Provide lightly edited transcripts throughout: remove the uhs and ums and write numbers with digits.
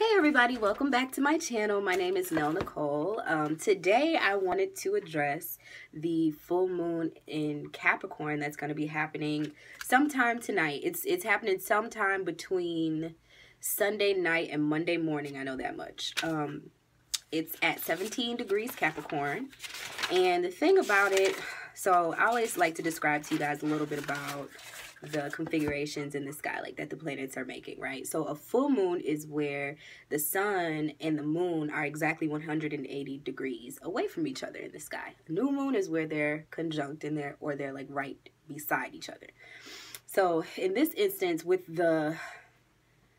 Hey everybody, welcome back to my channel. My name is Nicole. Today I wanted to address the full moon in Capricorn that's going to be happening sometime tonight. It's happening sometime between Sunday night and Monday morning, I know that much. It's at 17 degrees Capricorn. And the thing about it, so I always like to describe to you guys a little bit about the configurations in the sky, like that the planets are making, right? So a full moon is where the sun and the moon are exactly 180 degrees away from each other in the sky. A new moon is where they're conjunct in there, or they're like right beside each other. So in this instance, with the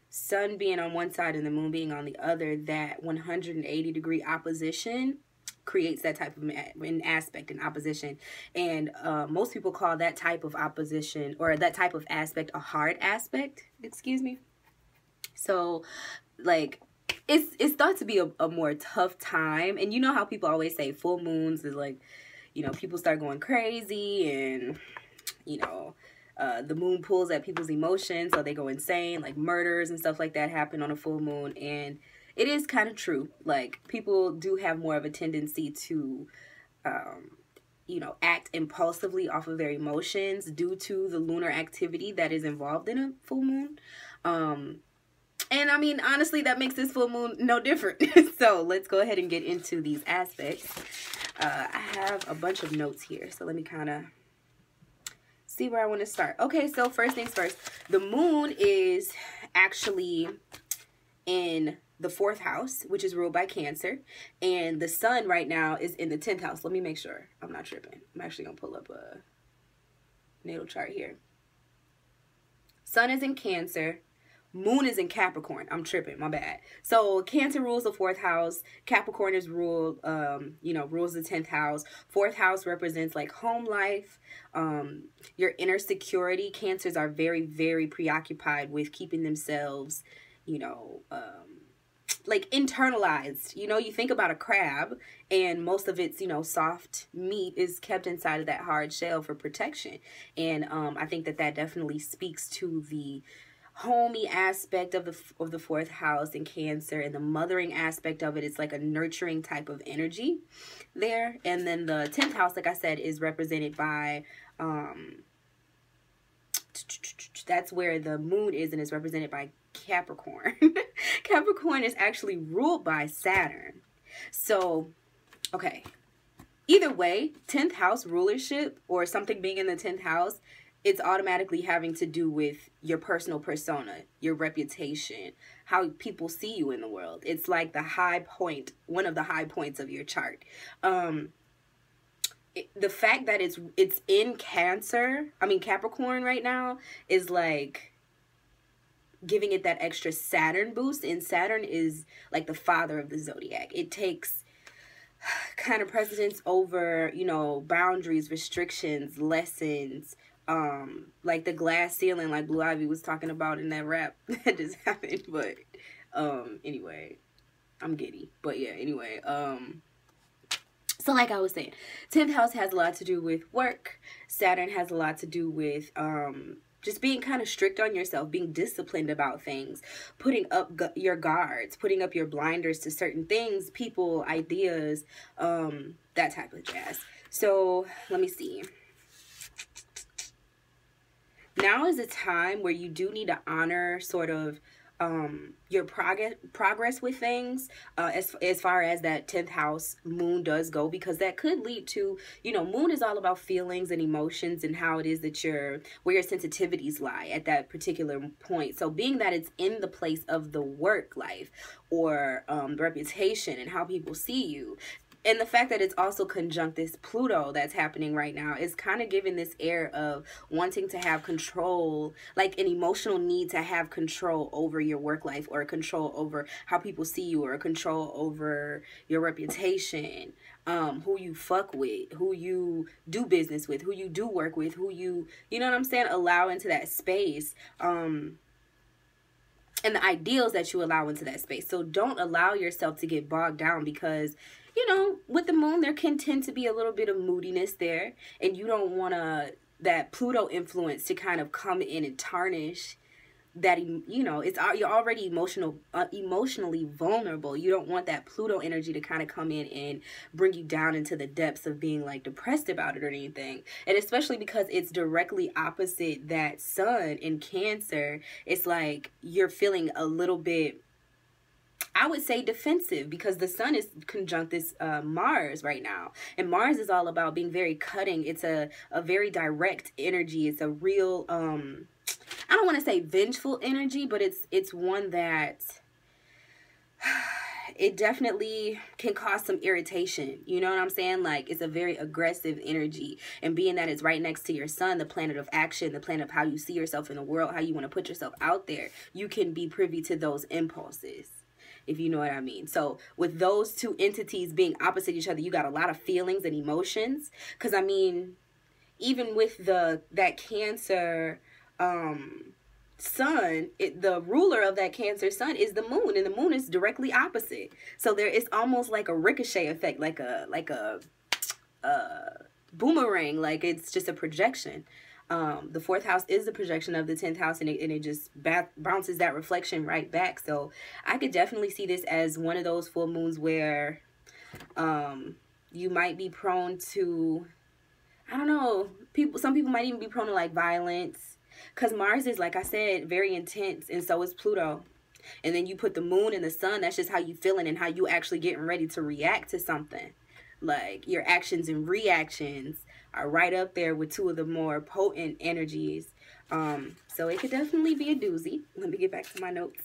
sun being on one side and the moon being on the other, that 180 degree opposition creates that type of an aspect, an opposition, and most people call that type of opposition or that type of aspect a hard aspect, excuse me. So like it's thought to be a more tough time, and you know how people always say full moons is like, you know, people start going crazy, and you know, the moon pulls at people's emotions, so they go insane, like murders and stuff like that happen on a full moon. And it is kind of true. Like, people do have more of a tendency to, you know, act impulsively off of their emotions due to the lunar activity that is involved in a full moon. And I mean, honestly, that makes this full moon no different. So let's go ahead and get into these aspects. I have a bunch of notes here, so let me kind of see where I want to start. Okay, so first things first, the moon is actually in the 4th house, which is ruled by Cancer, and the sun right now is in the 10th house. Let me make sure I'm not tripping. I'm actually gonna pull up a natal chart here. Sun is in Cancer, moon is in Capricorn. I'm tripping, my bad. So Cancer rules the 4th house, Capricorn is ruled, you know, rules the 10th house. 4th house represents like home life, your inner security. Cancers are very, very preoccupied with keeping themselves, you know, like internalized. You know, you think about a crab, and most of its, you know, soft meat is kept inside of that hard shell for protection. And I think that that definitely speaks to the homey aspect of the 4th house in Cancer, and the mothering aspect of it. It's like a nurturing type of energy there. And then the 10th house, like I said, is represented by that's where the moon is, and is represented by Capricorn. Capricorn is actually ruled by Saturn. So, okay, either way, 10th house rulership or something being in the 10th house, it's automatically having to do with your personal persona, your reputation, how people see you in the world. It's like the high point, one of the high points of your chart. The fact that it's in Capricorn right now is like giving it that extra Saturn boost. And Saturn is like the father of the zodiac. It takes kind of precedence over, you know, boundaries, restrictions, lessons, like the glass ceiling, like Blue Ivy was talking about in that rap that just happened. But anyway, I'm giddy. But yeah, anyway, so like I was saying, 10th house has a lot to do with work. Saturn has a lot to do with just being kind of strict on yourself, being disciplined about things, putting up your guards, putting up your blinders to certain things, people, ideas, that type of jazz. So let me see. Now is a time where you do need to honor sort of your progress with things, as far as that 10th house moon does go, because that could lead to, you know, moon is all about feelings and emotions and how it is that where your sensitivities lie at that particular point. So being that it's in the place of the work life or reputation and how people see you, and the fact that it's also conjunct this Pluto that's happening right now is kind of giving this air of wanting to have control, like an emotional need to have control over your work life, or control over how people see you, or control over your reputation, who you fuck with, who you do business with, who you do work with, who you know what I'm saying, allow into that space. And the ideals that you allow into that space. So don't allow yourself to get bogged down, because you know, with the moon, there can tend to be a little bit of moodiness there, and you don't want that Pluto influence to kind of come in and tarnish that, you know, you're already emotionally vulnerable. You don't want that Pluto energy to kind of come in and bring you down into the depths of being like depressed about it or anything. And especially because it's directly opposite that sun in Cancer, it's like you're feeling a little bit, I would say, defensive, because the sun is conjunct this Mars right now. And Mars is all about being very cutting. It's a very direct energy. It's a real, I don't want to say vengeful energy, but it's one that it definitely can cause some irritation. You know what I'm saying? Like, it's a very aggressive energy. And being that it's right next to your sun, the planet of action, the planet of how you see yourself in the world, how you want to put yourself out there, you can be privy to those impulses, if you know what I mean. So with those two entities being opposite each other, you got a lot of feelings and emotions. Because, I mean, even with that Cancer sun, the ruler of that Cancer sun is the moon, and the moon is directly opposite. So there is almost like a ricochet effect, like a boomerang, like it's just a projection. The 4th house is the projection of the 10th house, and it just bounces that reflection right back. So I could definitely see this as one of those full moons where you might be prone to, I don't know, some people might even be prone to like violence, because Mars is, like I said, very intense, and so is Pluto. And then you put the moon and the sun, that's just how you feeling and how you actually getting ready to react to something. Like, your actions and reactions are right up there with two of the more potent energies. So it could definitely be a doozy. Let me get back to my notes.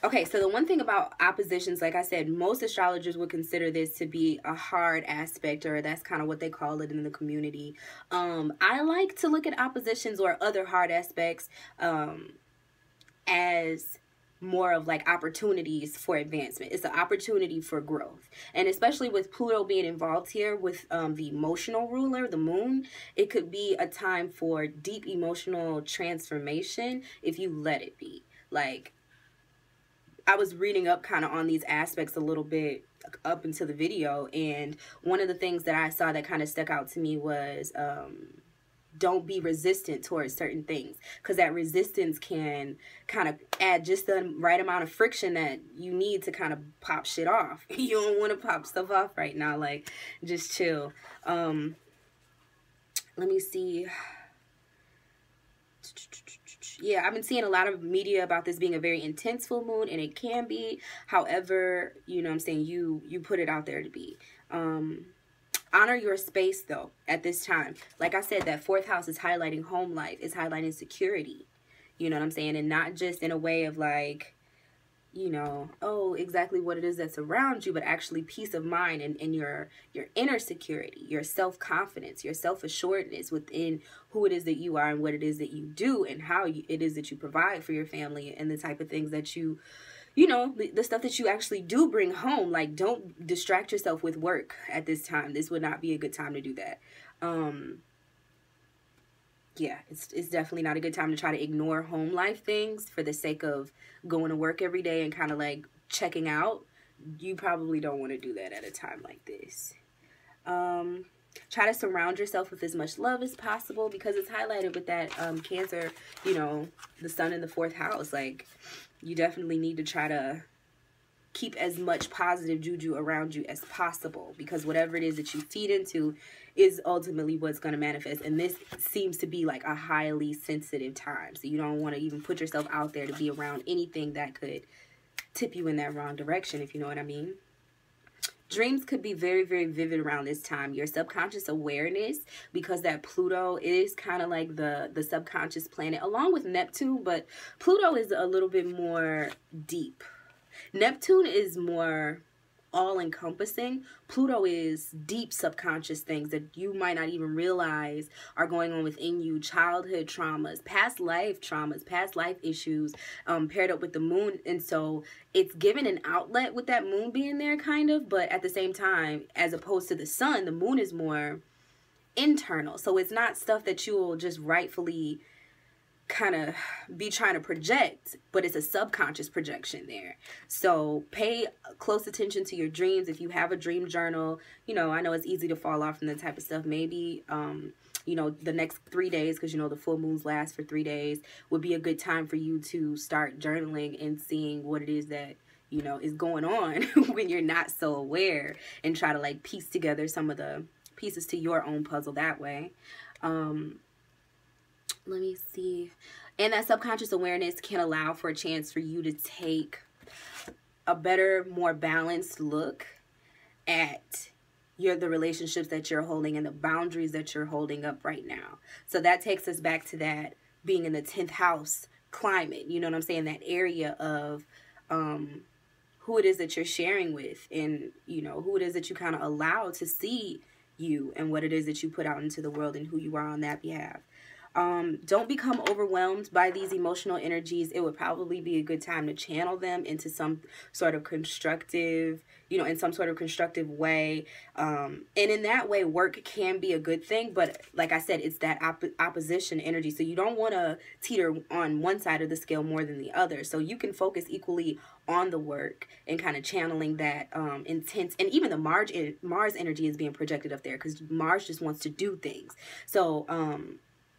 Okay, so the one thing about oppositions, like I said, most astrologers would consider this to be a hard aspect, or that's kind of what they call it in the community. I like to look at oppositions or other hard aspects as more of like opportunities for advancement. It's an opportunity for growth. And especially with Pluto being involved here with the emotional ruler, the moon, it could be a time for deep emotional transformation if you let it be. Like, I was reading up kind of on these aspects a little bit up into the video, and one of the things that I saw that kind of stuck out to me was don't be resistant towards certain things, because that resistance can kind of add just the right amount of friction that you need to kind of pop shit off. You don't want to pop stuff off right now. Like, just chill. Let me see. Yeah, I've been seeing a lot of media about this being a very intense full moon, and it can be. However, you know what I'm saying, you put it out there to be. Honor your space, though, at this time. Like I said, that 4th house is highlighting home life. It's highlighting security. You know what I'm saying? And not just in a way of like, you know, oh, exactly what it is that's around you, but actually peace of mind and your inner security, your self-confidence, your self-assuredness within who it is that you are and what it is that you do and how it is that you provide for your family and the type of things that you know, the stuff that you actually do bring home. Like, don't distract yourself with work at this time. This would not be a good time to do that. Yeah, it's definitely not a good time to try to ignore home life things for the sake of going to work every day and kind of like checking out. You probably don't want to do that at a time like this. Try to surround yourself with as much love as possible, because it's highlighted with that Cancer, you know, the sun in the 4th house. Like, you definitely need to try to keep as much positive juju around you as possible, because whatever it is that you feed into is ultimately what's going to manifest. And this seems to be like a highly sensitive time, so you don't want to even put yourself out there to be around anything that could tip you in that wrong direction, if you know what I mean. Dreams could be very, very vivid around this time. Your subconscious awareness, because that Pluto is kind of like the subconscious planet along with Neptune, but Pluto is a little bit more deep. Neptune is more all-encompassing. Pluto is deep subconscious things that you might not even realize are going on within you. Childhood traumas, past life traumas, past life issues, paired up with the moon. And so it's given an outlet with that moon being there, kind of. But at the same time, as opposed to the sun, the moon is more internal. So it's not stuff that you will just rightfully kind of be trying to project, but it's a subconscious projection there. So pay close attention to your dreams. If you have a dream journal, you know, I know it's easy to fall off from that type of stuff. Maybe you know, the next 3 days, because you know the full moons last for 3 days, would be a good time for you to start journaling and seeing what it is that, you know, is going on when you're not so aware, and try to like piece together some of the pieces to your own puzzle that way. Let me see. And that subconscious awareness can allow for a chance for you to take a better, more balanced look at the relationships that you're holding and the boundaries that you're holding up right now. So that takes us back to that being in the 10th house climate. You know what I'm saying? That area of who it is that you're sharing with, and, you know, who it is that you kind of allow to see you, and what it is that you put out into the world, and who you are on that behalf. Don't become overwhelmed by these emotional energies. It would probably be a good time to channel them into some sort of constructive, you know, in some sort of constructive way. And in that way, work can be a good thing. But like I said, it's that opposition energy. So you don't want to teeter on one side of the scale more than the other. So you can focus equally on the work and kind of channeling that intense. And even the Mars energy is being projected up there, because Mars just wants to do things. So,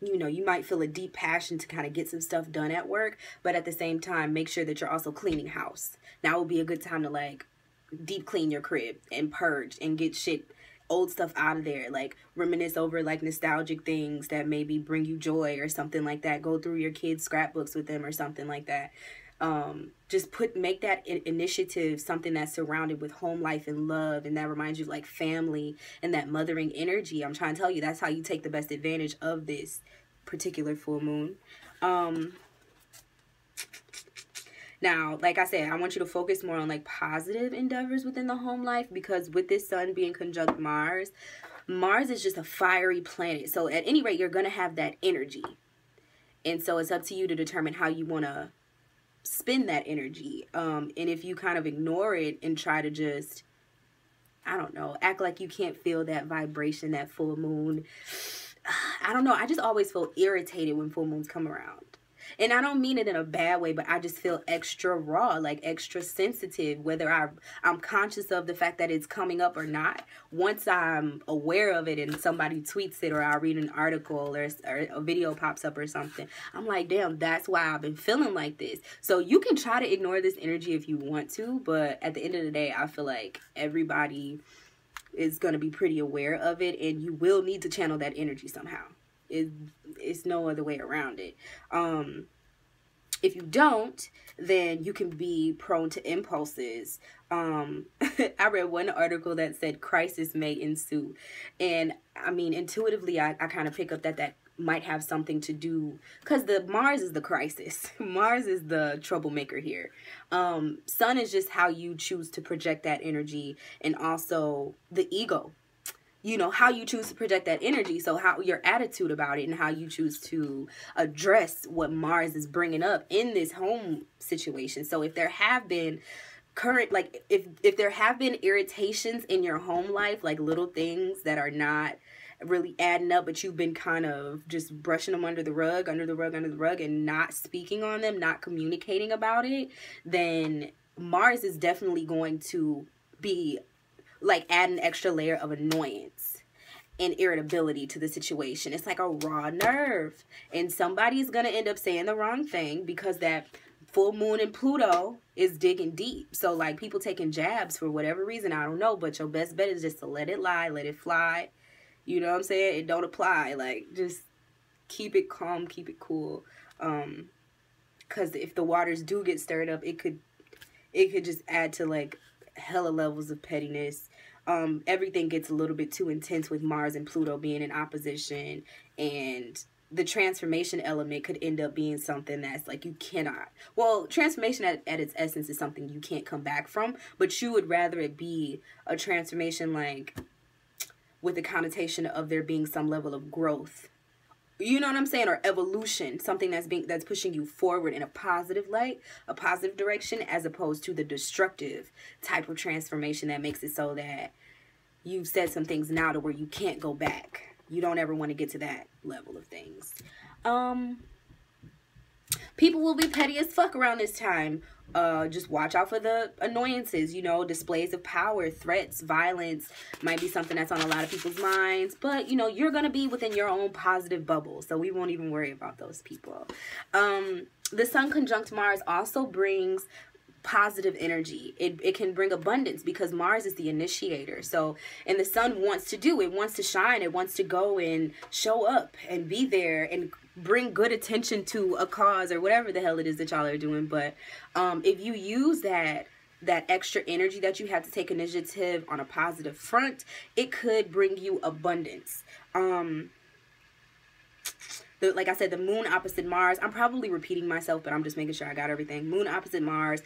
you know, you might feel a deep passion to kind of get some stuff done at work, but at the same time, make sure that you're also cleaning house. Now would be a good time to like deep clean your crib and purge and get old stuff out of there. Like reminisce over like nostalgic things that maybe bring you joy or something like that. Go through your kids' scrapbooks with them or something like that. Just make that initiative something that's surrounded with home life and love, and that reminds you of like family and that mothering energy. I'm trying to tell you, that's how you take the best advantage of this particular full moon. Now, like I said, I want you to focus more on like positive endeavors within the home life, because with this sun being conjunct Mars, Mars is just a fiery planet. So at any rate, you're going to have that energy. And so it's up to you to determine how you want to spend that energy. And if you kind of ignore it and try to just, I don't know, act like you can't feel that vibration, that full moon, I don't know, I just always feel irritated when full moons come around. And I don't mean it in a bad way, but I just feel extra raw, like extra sensitive, whether I'm conscious of the fact that it's coming up or not. Once I'm aware of it and somebody tweets it, or I read an article, or a video pops up or something, I'm like, damn, that's why I've been feeling like this. So you can try to ignore this energy if you want to, but at the end of the day, I feel like everybody is going to be pretty aware of it, and you will need to channel that energy somehow. It's no other way around it. If you don't, then you can be prone to impulses. I read one article that said crisis may ensue. And I mean, intuitively, I kind of pick up that might have something to do, because the Mars is the crisis. Mars is the troublemaker here. Sun is just how you choose to project that energy, and also the ego. You know, how you choose to project that energy. So how your attitude about it, and how you choose to address what Mars is bringing up in this home situation. So if there have been if there have been irritations in your home life, like little things that are not really adding up, but you've been kind of just brushing them under the rug, and not speaking on them, not communicating about it, then Mars is definitely going to be like add an extra layer of annoyance and irritability to the situation. It's like a raw nerve, and somebody's gonna end up saying the wrong thing, because that full moon in Pluto is digging deep. So like people taking jabs for whatever reason, I don't know, but your best bet is just to let it lie, let it fly. You know what I'm saying? It don't apply. Like, just keep it calm, keep it cool. Because if the waters do get stirred up, it could just add to like hella levels of pettiness. Everything gets a little bit too intense with Mars and Pluto being in opposition, and the transformation element could end up being something that's like you cannot, well, transformation at its essence is something you can't come back from, but you would rather it be a transformation like with the connotation of there being some level of growth, you know what I'm saying, or evolution, something that's pushing you forward in a positive light, a positive direction, as opposed to the destructive type of transformation that makes it so that you've said some things now to where you can't go back. You don't ever want to get to that level of things. But People will be petty as fuck around this time. Just watch out for the annoyances, you know, displays of power, threats, violence might be something that's on a lot of people's minds, but you know, you're gonna be within your own positive bubble, so we won't even worry about those people. The Sun conjunct Mars also brings positive energy. It can bring abundance because Mars is the initiator. So, and the Sun wants to shine, it wants to go and show up and be there and bring good attention to a cause or whatever the hell it is that y'all are doing. But if you use that extra energy that you have to take initiative on a positive front, it could bring you abundance. Like I said, the moon opposite Mars, I'm probably repeating myself, but I'm just making sure I got everything. Moon opposite Mars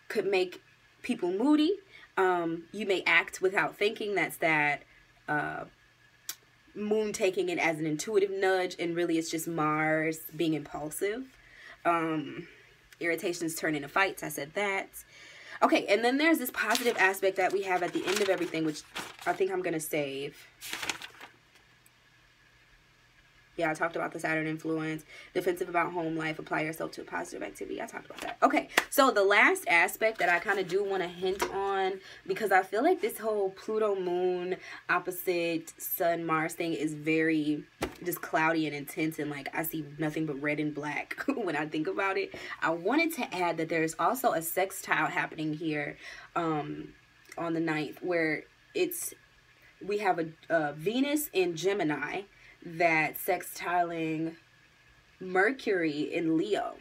could make people moody. You may act without thinking. That's that moon taking it as an intuitive nudge, and really it's just Mars being impulsive. Irritations turn into fights. I said that. Okay, and then there's this positive aspect that we have at the end of everything, which I think I'm going to save. Yeah, I talked about the Saturn influence, defensive about home life, apply yourself to a positive activity. I talked about that. Okay, so the last aspect that I kind of do want to hint on, because I feel like this whole Pluto moon opposite Sun Mars thing is very just cloudy and intense, and like I see nothing but red and black when I think about it. I wanted to add that there's also a sextile happening here on the 9th, where we have a Venus in Gemini that sextiling Mercury in Leo.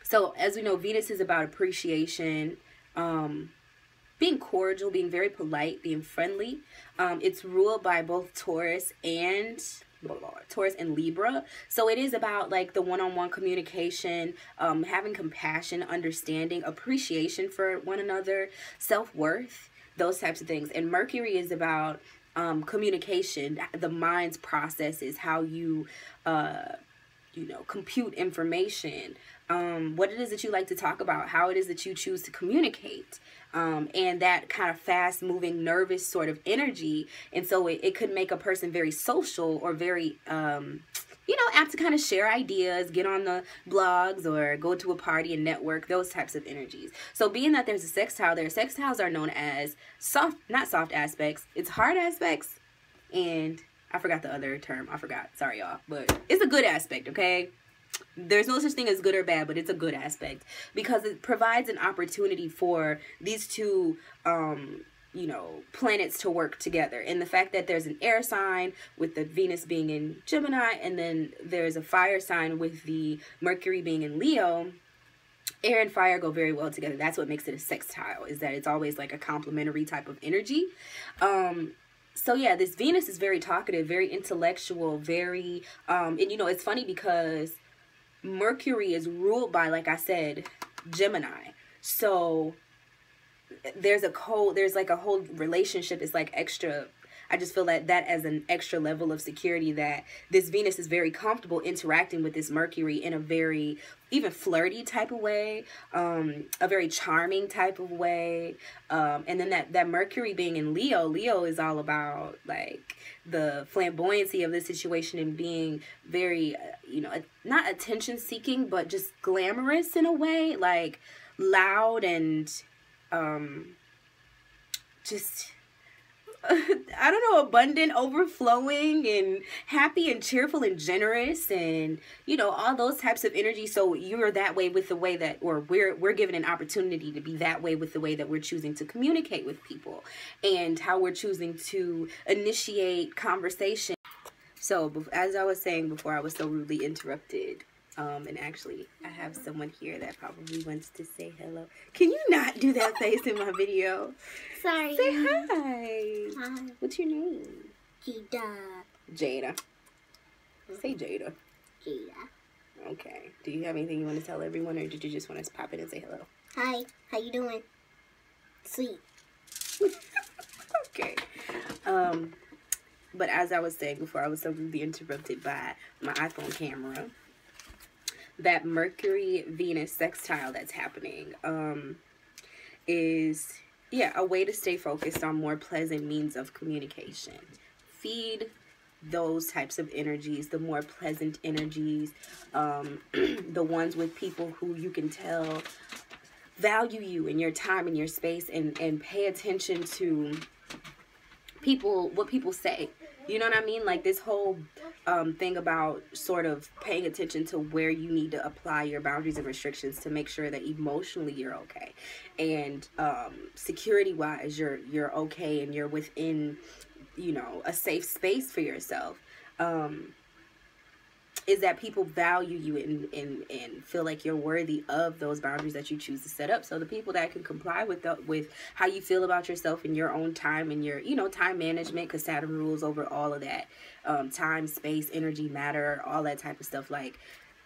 So as we know, Venus is about appreciation, being cordial, being very polite, being friendly. It's ruled by both Taurus and Libra. So it is about like the one-on-one communication, having compassion, understanding, appreciation for one another, self-worth, those types of things. And Mercury is about communication, the mind's processes, how you you know, compute information, what it is that you like to talk about, how it is that you choose to communicate, and that kind of fast moving, nervous sort of energy. And so it could make a person very social or very you know, apt to kind of share ideas, get on the blogs, or go to a party and network, those types of energies. So being that there's a sextile there, sextiles are known as not soft aspects, it's hard aspects, and I forgot the other term. I forgot. Sorry, y'all. But it's a good aspect, okay? There's no such thing as good or bad, but it's a good aspect because it provides an opportunity for these two you know, planets to work together. And the fact that there's an air sign with the Venus being in Gemini, and then there's a fire sign with the Mercury being in Leo, air and fire go very well together. That's what makes it a sextile, is that it's always like a complementary type of energy. So yeah, this Venus is very talkative, very intellectual, very, and you know, it's funny because Mercury is ruled by, like I said, Gemini. So there's like a whole relationship is like extra. I just feel that as an extra level of security, that this Venus is very comfortable interacting with this Mercury in a very even flirty type of way, a very charming type of way. And then that Mercury being in Leo is all about like the flamboyancy of the situation and being very, you know, not attention seeking, but just glamorous in a way, like loud and just I don't know, abundant, overflowing, and happy and cheerful and generous, and you know, all those types of energy. So you're that way with the way that, or we're given an opportunity to be that way with the way that we're choosing to communicate with people and how we're choosing to initiate conversation. So as I was saying before, I was so rudely interrupted. And actually, I have someone here that probably wants to say hello. Can you not do that face in my video? Sorry. Say hi. Hi. What's your name? Jada. Say Jada. Jada. Okay. Do you have anything you want to tell everyone, or did you just want to pop in and say hello? Hi. How you doing? Sweet. Okay. But as I was saying before, I was so rudely interrupted by my iPhone camera. That Mercury-Venus sextile that's happening is, yeah, a way to stay focused on more pleasant means of communication. Feed those types of energies, the more pleasant energies, the ones with people who you can tell value you and your time and your space, and pay attention to people, what people say. You know what I mean? Like this whole thing about sort of paying attention to where you need to apply your boundaries and restrictions to make sure that emotionally you're okay, and security wise you're okay, and you're within, you know, a safe space for yourself. Is that people value you and feel like you're worthy of those boundaries that you choose to set up. So the people that can comply with how you feel about yourself in your own time and your, you know, time management, because Saturn rules over all of that, time, space, energy, matter, all that type of stuff, like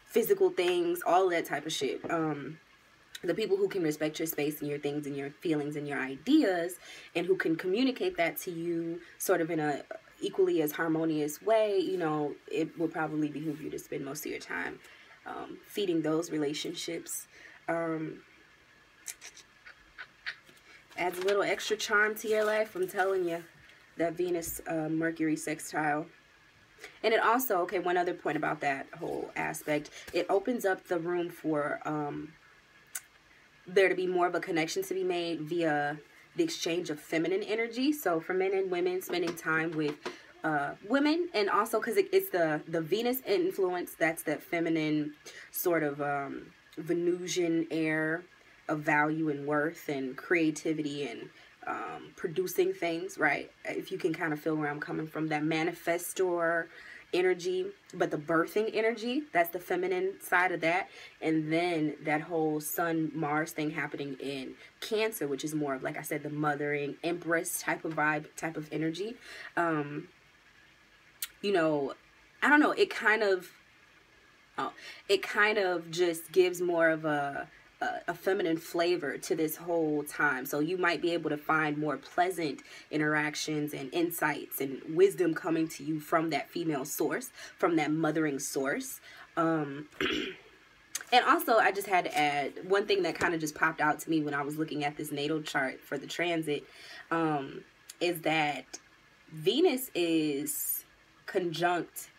physical things, all of that type of shit. The people who can respect your space and your things and your feelings and your ideas, and who can communicate that to you sort of in a equally as harmonious way, you know, it will probably behoove you to spend most of your time feeding those relationships. Adds a little extra charm to your life, I'm telling you, that Venus Mercury sextile. And it also, okay, one other point about that whole aspect, it opens up the room for there to be more of a connection to be made via the exchange of feminine energy. So for men and women, spending time with women, and also because it's the Venus influence, that's that feminine sort of Venusian air of value and worth and creativity and producing things, right? If you can kind of feel where I'm coming from, that manifestor energy, but the birthing energy, that's the feminine side of that. And then that whole Sun Mars thing happening in Cancer, which is more of, like I said, the mothering Empress type of vibe, type of energy. You know, I don't know, it kind of just gives more of a feminine flavor to this whole time. So you might be able to find more pleasant interactions and insights and wisdom coming to you from that female source, from that mothering source. And also, I just had to add one thing that kind of just popped out to me when I was looking at this natal chart for the transit, is that Venus is conjunct.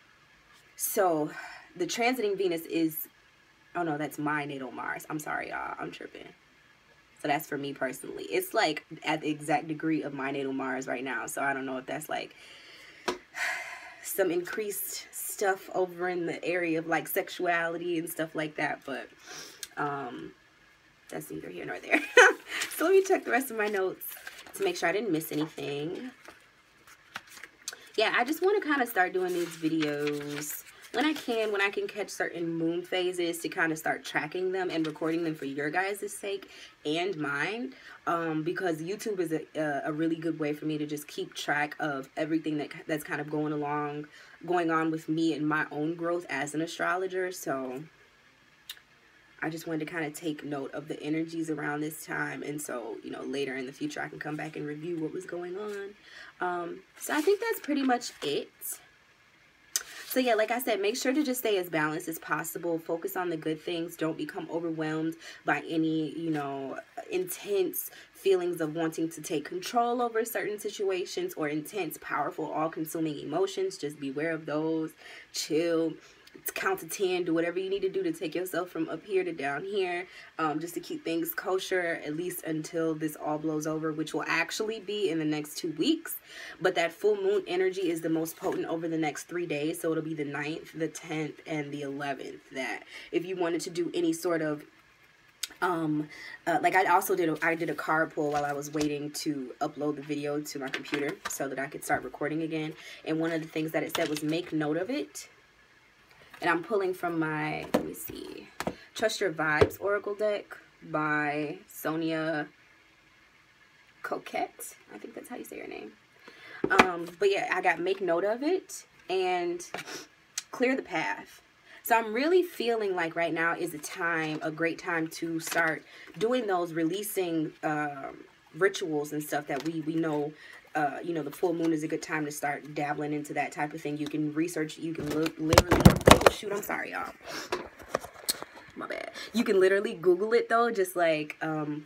So the transiting Venus is, oh no, that's my natal Mars. I'm sorry, y'all. I'm tripping. So that's for me personally. It's like at the exact degree of my natal Mars right now. So I don't know if that's like some increased stuff over in the area of like sexuality and stuff like that. But that's neither here nor there. So let me check the rest of my notes to make sure I didn't miss anything. Yeah, I just want to kind of start doing these videos when I can catch certain moon phases, to kind of start tracking them and recording them for your guys' sake and mine, because YouTube is a really good way for me to just keep track of everything that's kind of going on with me and my own growth as an astrologer. So I just wanted to kind of take note of the energies around this time, and so, you know, later in the future I can come back and review what was going on. So I think that's pretty much it. So yeah, like I said, make sure to just stay as balanced as possible. Focus on the good things. Don't become overwhelmed by any, you know, intense feelings of wanting to take control over certain situations, or intense, powerful, all-consuming emotions. Just beware of those. Chill. Count to 10. Do whatever you need to do to take yourself from up here to down here, just to keep things kosher, at least until this all blows over, which will actually be in the next 2 weeks. But that full moon energy is the most potent over the next 3 days, so it'll be the 9th, the 10th, and the 11th. That if you wanted to do any sort of like I did a card pull while I was waiting to upload the video to my computer so that I could start recording again, and one of the things that it said was make note of it. And I'm pulling from my, let me see, Trust Your Vibes Oracle deck by Sonia Coquette. I think that's how you say her name. But yeah, I got make note of it and clear the path. So I'm really feeling like right now is a great time to start doing those releasing rituals and stuff that we know. You know, the full moon is a good time to start dabbling into that type of thing. You can research, you can literally, oh shoot, I'm sorry, y'all. My bad. You can literally Google it though, just like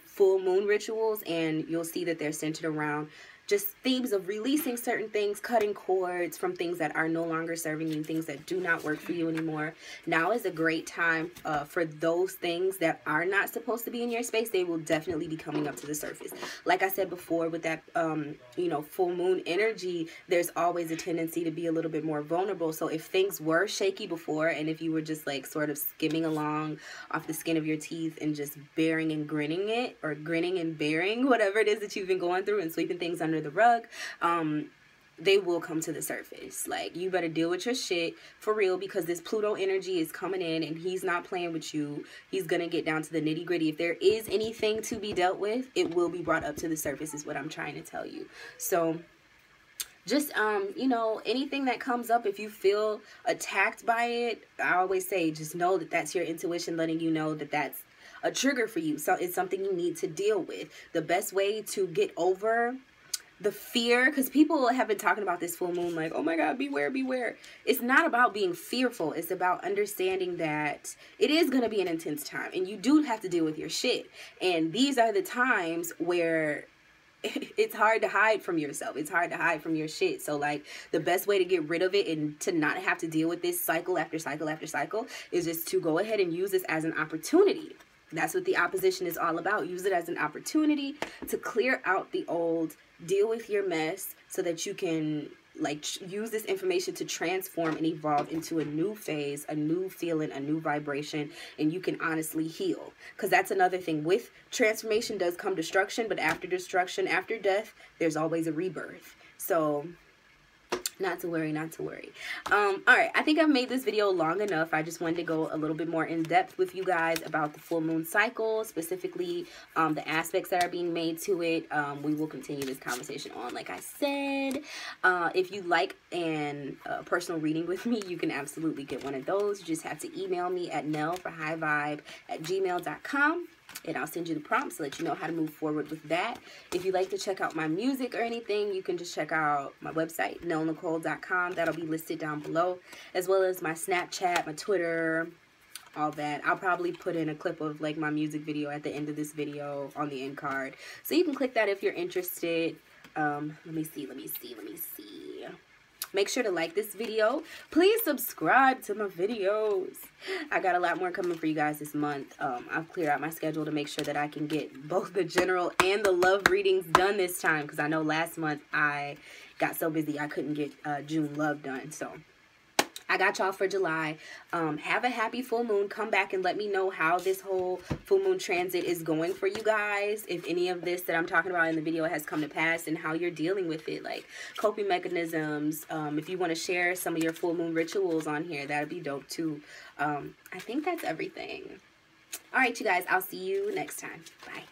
full moon rituals, and you'll see that they're centered around just themes of releasing certain things, cutting cords from things that are no longer serving you, things that do not work for you anymore. Now is a great time for those things that are not supposed to be in your space. They will definitely be coming up to the surface. Like I said before, with that, you know, full moon energy, there's always a tendency to be a little bit more vulnerable. So if things were shaky before, and if you were just like sort of skimming along off the skin of your teeth and just bearing and grinning it, or grinning and bearing whatever it is that you've been going through and sweeping things under the rug, they will come to the surface. Like, you better deal with your shit for real, because this Pluto energy is coming in and he's not playing with you. He's gonna get down to the nitty gritty. If there is anything to be dealt with, it will be brought up to the surface, is what I'm trying to tell you. So just, you know, anything that comes up, if you feel attacked by it, I always say, just know that that's your intuition letting you know that that's a trigger for you. So it's something you need to deal with. The best way to get over the fear, because people have been talking about this full moon like, oh my God, beware, beware. It's not about being fearful. It's about understanding that it is going to be an intense time, and you do have to deal with your shit. And these are the times where it's hard to hide from yourself. It's hard to hide from your shit. So like, the best way to get rid of it and to not have to deal with this cycle after cycle after cycle is just to go ahead and use this as an opportunity. That's what the opposition is all about. Use it as an opportunity to clear out the old, deal with your mess, so that you can like use this information to transform and evolve into a new phase, a new feeling, a new vibration, and you can honestly heal. Because that's another thing. With transformation does come destruction, but after destruction, after death, there's always a rebirth. So not to worry, not to worry. All right, I think I've made this video long enough. I just wanted to go a little bit more in depth with you guys about the full moon cycle, specifically the aspects that are being made to it. We will continue this conversation on, like I said. If you like an personal reading with me, you can absolutely get one of those. You just have to email me at nellforhighvibe@gmail.com. and I'll send you the prompts so that you know how to move forward with that. If you'd like to check out my music or anything, you can just check out my website, nellecole.com. That'll be listed down below, as well as my Snapchat, my Twitter, all that. I'll probably put in a clip of like my music video at the end of this video on the end card, so you can click that if you're interested. Let me see. Make sure to like this video. Please subscribe to my videos. I got a lot more coming for you guys this month. I've cleared out my schedule to make sure that I can get both the general and the love readings done this time, because I know last month I got so busy I couldn't get June love done. So I got y'all for July. Have a happy full moon. Come back and let me know how this whole full moon transit is going for you guys. If any of this that I'm talking about in the video has come to pass, and how you're dealing with it, like coping mechanisms. If you want to share some of your full moon rituals on here, that'd be dope too. I think that's everything. All right, you guys, I'll see you next time. Bye.